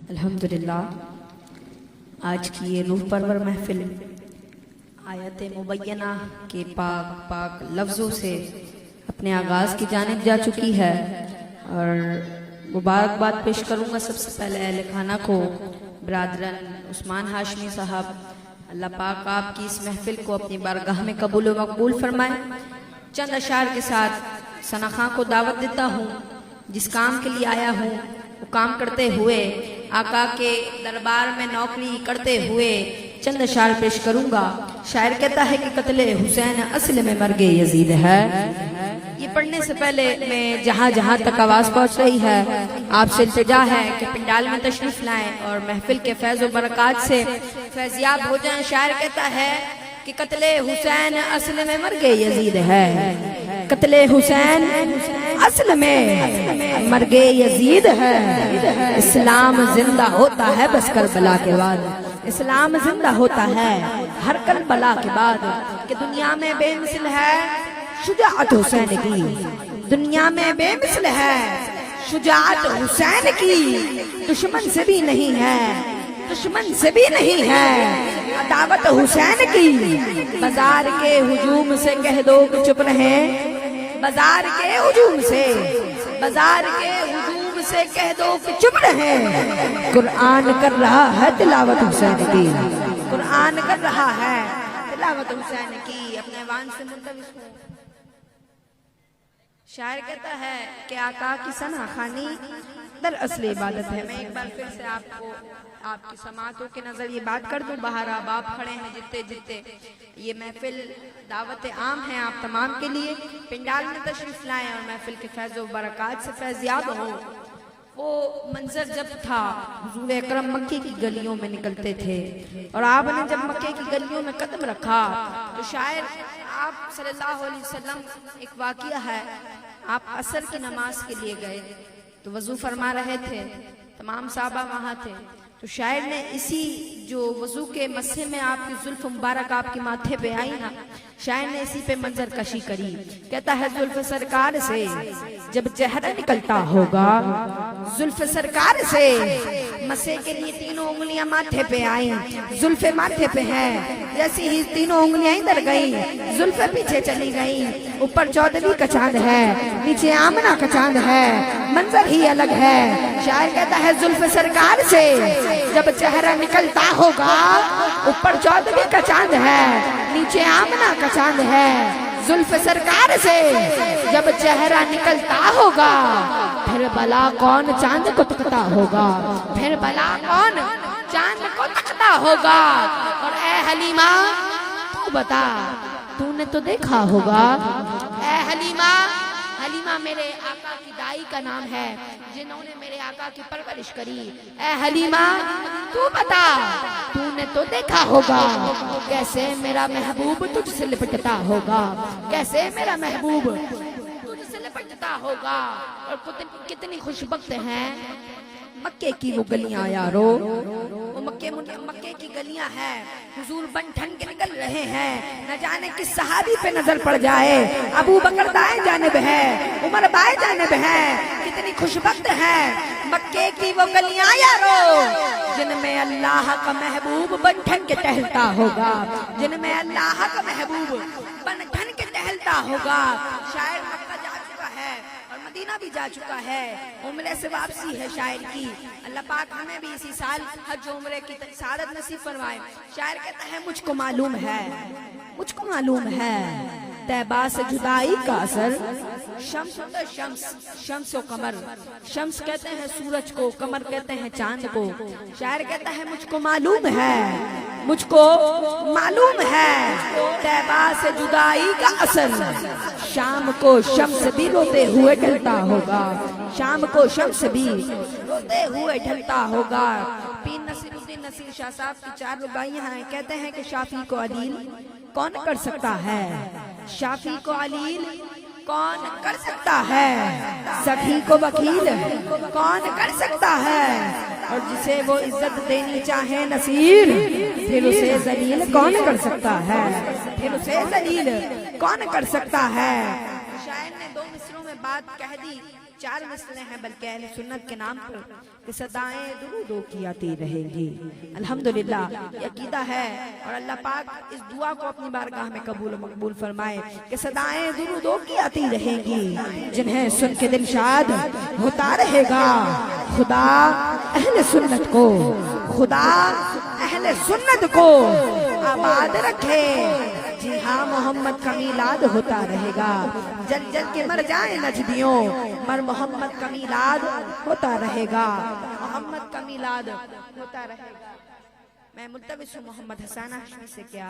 अल्हम्दुलिल्लाह आज की ये रूह परवर महफिल आयत मुबय्यना के पाक पाक लफ्ज़ों से अपने आगाज़ की जानिब जा चुकी है और मुबारकबाद पेश करूँगा सबसे पहले अहले खाना को, बरादरन उस्मान हाशमी साहब। अल्लाह पाक आपकी इस महफिल को अपनी बारगाह में कबूल व मकबूल फरमाए। चंद अशार के साथ सना खां को दावत देता हूँ, जिस काम के लिए आया हूँ वो काम करते हुए आका के दरबार में नौकरी करते हुए चंद अशार पेश करूंगा। शायर कहता है कि कत्ले हुसैन असल में मर्गे यजीद है। ये पढ़ने से पहले मैं जहाँ जहाँ तक आवाज़ पहुँच रही है आपसे इल्तिजा है कि पंडाल में तशरीफ लाएं और महफिल के फैज़ व बरक़ात से फैज़याब हो जाएं। शायर कहता है कि कत्ले हुसैन असल में मर्गे यजीद है। कत्ले हुसैन असल में मर्गे यजीद है। इस्लाम जिंदा होता है बस करबला के बाद। इस्लाम जिंदा होता है हर करबला के बाद। कि दुनिया में बेमिसल है शुजाअत हुसैन की, दुनिया में बेमिसल है शुजाअत हुसैन की। दुश्मन से भी नहीं है, दुश्मन से भी नहीं है अदावत हुसैन की। बाजार के हुजूम से कह दो कि चुप रहे, बाजार के हुजूम से, बाजार के हुजूम से कह दो कि चुप रहे। कुरान कर रहा है तिलावत हुसैन की, कुरान कर रहा है तिलावत हुसैन की। अपने वान से मुंतविस हूं। शायर कहता है कि आका की सना खानी दरअसल इबादत है। मैं एक बार फिर से आपको आपकी समातों के नजर ये बात कर दूं। बाहर आप खड़े हैं जितने जितने ये महफिल दावत आम है आप तमाम के लिए। पिंडाल में तशरीफ लाएं और महफिल के फैज़ व बरक़ात से फैज़याब हो। वो मंजर जब था हुज़ूर अकरम मक्के की गलियों में निकलते थे और आपने जब मक्के की गलियों में कदम रखा तो शायर आप सल्लल्लाहु अलैहि वसल्लम एक वाक़िया है। आप असर की नमाज के लिए गए तो वज़ू फरमा रहे थे, तमाम साहबा वहाँ थे। तो शायर ने इसी जो वज़ू के मस्से में आपकी जुल्फ मुबारक आपके माथे पे आई ना, शायर ने इसी पे मंजर कशी करी। कहता है जुल्फ सरकार से जब चेहरा निकलता होगा, जुल्फ सरकार से मस्से के लिए तीनों उंगलियां माथे पे आई। जुल्फे माथे पे है, जैसी ही तीनों उंगलियां इधर गई जुल्फे पीछे चली गई। ऊपर 14वीं का चांद है, नीचे आमना का चांद है, मंजर ही अलग है। शायर कहता है जुल्फ सरकार से जब चेहरा निकलता होगा, ऊपर 14वीं का चांद है, नीचे आमना का चांद है। जुल्फ सरकार से जब चेहरा निकलता होगा, फिर भला कौन चांद को तकता होगा, फिर भला कौन चांद को तकता होगा। और ए हलीमा तू बता, तूने तो देखा होगा। ए हलीमा, हलीमा मेरे आका की दाई का नाम है जिन्होंने मेरे आका की परवरिश करी। ए हलीमा तू बता, तूने तो देखा होगा कैसे मेरा महबूब तुझसे लिपटता होगा, कैसे मेरा महबूब तुझसे लिपटता होगा। और कितनी खुशबख्त हैं मक्के की वो गलियां यारो, वो मक्के की गलियां हैं। हुजूर बन ठन के निकल रहे हैं, न जाने किस सहाबी पे नजर पड़ जाए। अबू बकर दाएं जानिब है, उमर बाएं जानिब है। कितनी खुशबख्त है मक्के की वो गलियां यारो, जिनमें अल्लाह का महबूब बन ठन के टहलता होगा, जिनमें अल्लाह का महबूब बन ठन के टहलता होगा। शायर मक्का जा चुका है और मदीना भी जा चुका है, उम्रे से वापसी है शायर की। अल्लाह पाक हमें भी इसी साल हज उम्रे की सादत नसीब फरमाए। शायर कहता है मुझको मालूम है, मुझको मालूम है तैबा से जुदाई का असर। शम्स तो शम्स, शम्स व कमर, शम्स कहते हैं सूरज को, कमर कहते हैं चांद को। शायर कहता है मुझको मालूम है, मुझको मालूम है तैबा से जुदाई का असर। शाम को शम्स भी रोते हुए ढलता होगा, शाम को शम्स भी रोते हुए ढलता होगा। पीर नसीरुद्दीन नसीर शाह साहब की 4 रुबाइयां हैं। कहते हैं कि शाफी को अलील कौन कर सकता है, शाफी को अलील कौन कर सकता है, सखी को वकील कौन कर सकता है। और जिसे वो इज्जत देनी चाहे नसीर, फिर उसे जलील कौन कर सकता है, फिर उसे जलील कौन कर सकता है। शायर ने 2 मिसरों में बात कह दी चार मिसलें हैं बल्कि अहले सुन्नत के नाम पर कि सदाएं दुरूदों की आती रहेंगी। अल्हम्दुलिल्लाह ये अकीदा है और अल्लाह पाक इस दुआ को अपनी बारगाह में कबूल और मकबूल फरमाए कि सदाएं दुरूदों की आती रहेंगी, जिन्हें सुन के दिल शाद होता रहेगा। खुदा अहले सुन्नत को, खुदा अहले सुन्नत को आबाद रखे। जी हाँ, मोहम्मद का मीलाद होता रहेगा। जल जल के मर जाए नजदियों, मर मोहम्मद का मीलाद होता रहेगा। मोहम्मद का मीलाद होता रहेगा। मैं मुल्तमिस हूँ मोहम्मद हसन हाशमी से कि आप